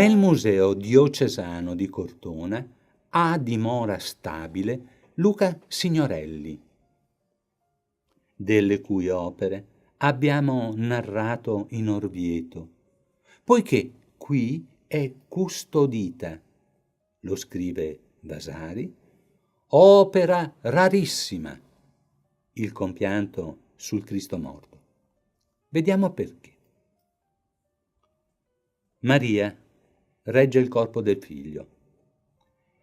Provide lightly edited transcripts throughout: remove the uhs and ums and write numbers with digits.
Nel Museo Diocesano di Cortona ha dimora stabile Luca Signorelli, delle cui opere abbiamo narrato in Orvieto, poiché qui è custodita, lo scrive Vasari, opera rarissima, il compianto sul Cristo morto. Vediamo perché. Maria regge il corpo del figlio,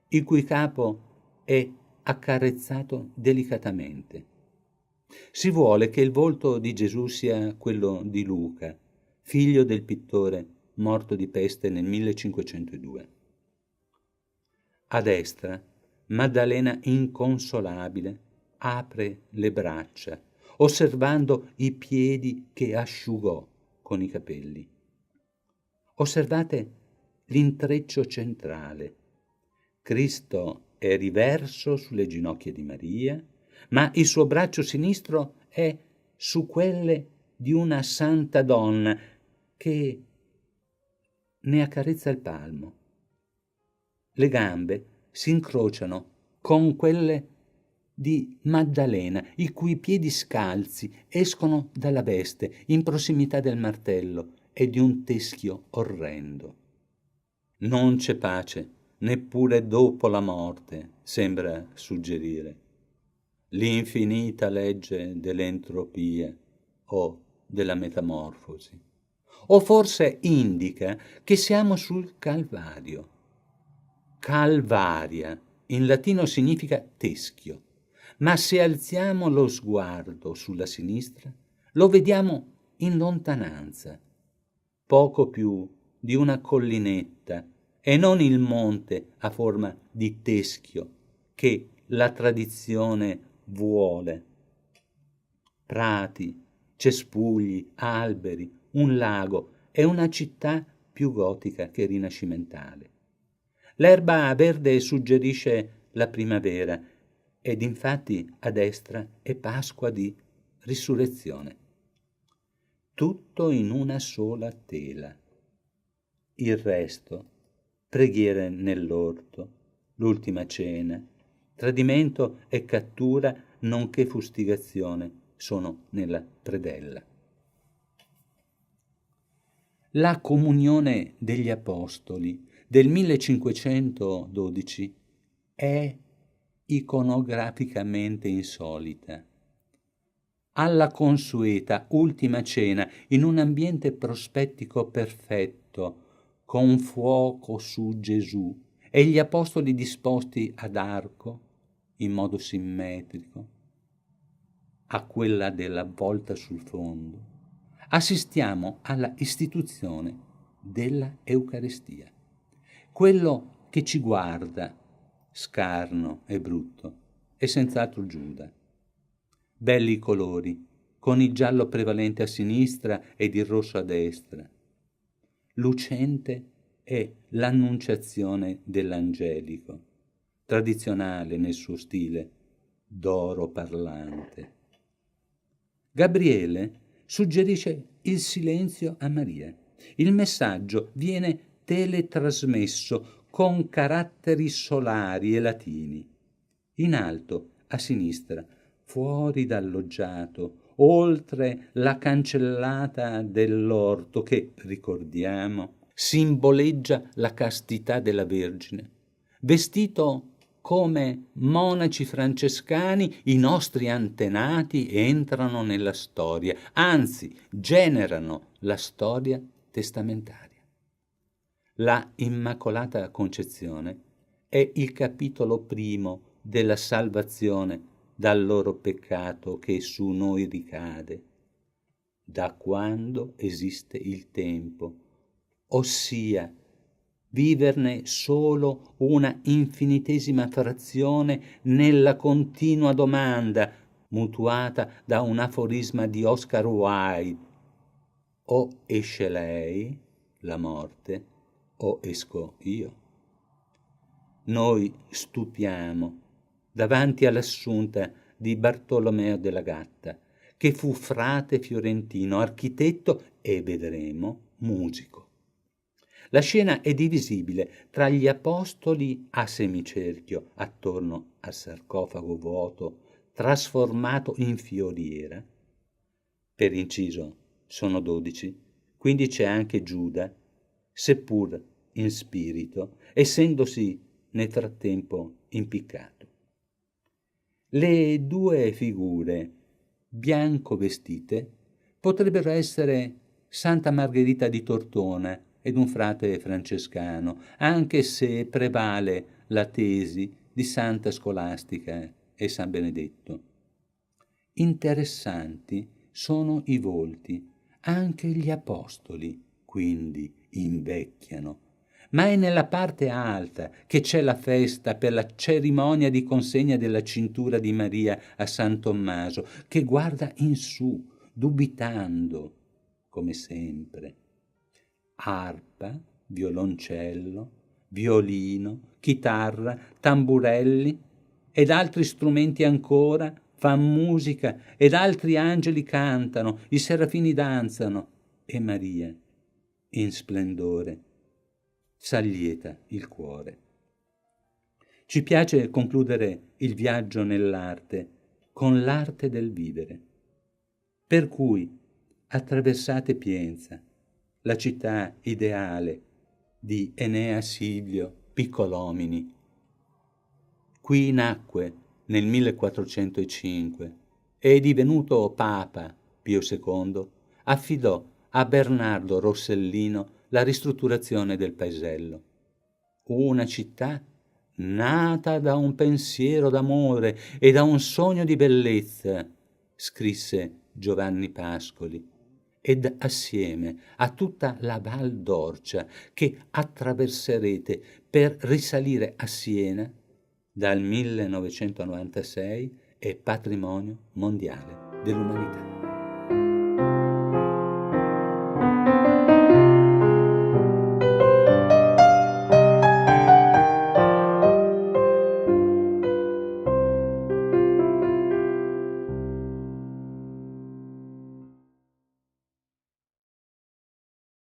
il cui capo è accarezzato delicatamente. Si vuole che il volto di Gesù sia quello di Luca, figlio del pittore morto di peste nel 1502. A destra, Maddalena inconsolabile apre le braccia, osservando i piedi che asciugò con i capelli. Osservate l'intreccio centrale. Cristo è riverso sulle ginocchia di Maria, ma il suo braccio sinistro è su quelle di una santa donna che ne accarezza il palmo. Le gambe si incrociano con quelle di Maddalena, i cui piedi scalzi escono dalla veste in prossimità del martello e di un teschio orrendo. Non c'è pace neppure dopo la morte, sembra suggerire l'infinita legge dell'entropia o della metamorfosi. O forse indica che siamo sul Calvario. Calvaria in latino significa teschio, ma se alziamo lo sguardo sulla sinistra lo vediamo in lontananza, poco più di una collinetta e non il monte a forma di teschio che la tradizione vuole. Prati, cespugli, alberi, un lago e una città più gotica che rinascimentale. L'erba verde suggerisce la primavera ed infatti a destra è Pasqua di risurrezione. Tutto in una sola tela. Il resto, preghiere nell'orto, l'ultima cena, tradimento e cattura, nonché fustigazione, sono nella predella. La comunione degli apostoli del 1512 è iconograficamente insolita. Alla consueta ultima cena in un ambiente prospettico perfetto, con fuoco su Gesù e gli apostoli disposti ad arco in modo simmetrico, a quella della volta sul fondo, assistiamo alla istituzione della Eucaristia. Quello che ci guarda, scarno e brutto, è senz'altro Giuda. Belli i colori, con il giallo prevalente a sinistra ed il rosso a destra. Lucente è l'annunciazione dell'angelico, tradizionale nel suo stile, d'oro parlante. Gabriele suggerisce il silenzio a Maria. Il messaggio viene teletrasmesso con caratteri solari e latini. In alto, a sinistra, fuori dal loggiato, oltre la cancellata dell'orto che, ricordiamo, simboleggia la castità della Vergine, vestito come monaci francescani, i nostri antenati entrano nella storia, anzi generano la storia testamentaria. La Immacolata Concezione è il capitolo primo della salvazione dal loro peccato che su noi ricade, da quando esiste il tempo, ossia viverne solo una infinitesima frazione nella continua domanda, mutuata da un aforisma di Oscar Wilde: o esce lei, la morte, o esco io. Noi stupiamo davanti all'assunta di Bartolomeo della Gatta, che fu frate fiorentino, architetto e, vedremo, musico. La scena è divisibile tra gli apostoli a semicerchio attorno al sarcofago vuoto trasformato in fioriera. Per inciso, sono 12, quindi c'è anche Giuda, seppur in spirito, essendosi nel frattempo impiccato. Le due figure bianco vestite potrebbero essere Santa Margherita di Tortona ed un frate francescano, anche se prevale la tesi di Santa Scolastica e San Benedetto. Interessanti sono i volti, anche gli apostoli, quindi invecchiano. Ma è nella parte alta che c'è la festa per la cerimonia di consegna della cintura di Maria a San Tommaso, che guarda in su, dubitando, come sempre. Arpa, violoncello, violino, chitarra, tamburelli ed altri strumenti ancora fan musica ed altri angeli cantano, i serafini danzano e Maria, in splendore, s'allieta il cuore. Ci piace concludere il viaggio nell'arte con l'arte del vivere. Per cui attraversate Pienza, la città ideale di Enea Silvio Piccolomini. Qui nacque nel 1405 e, divenuto Papa Pio II, affidò a Bernardo Rossellino la ristrutturazione del paesello. Una città nata da un pensiero d'amore e da un sogno di bellezza, scrisse Giovanni Pascoli, ed assieme a tutta la Val d'Orcia che attraverserete per risalire a Siena, dal 1996 è patrimonio mondiale dell'umanità.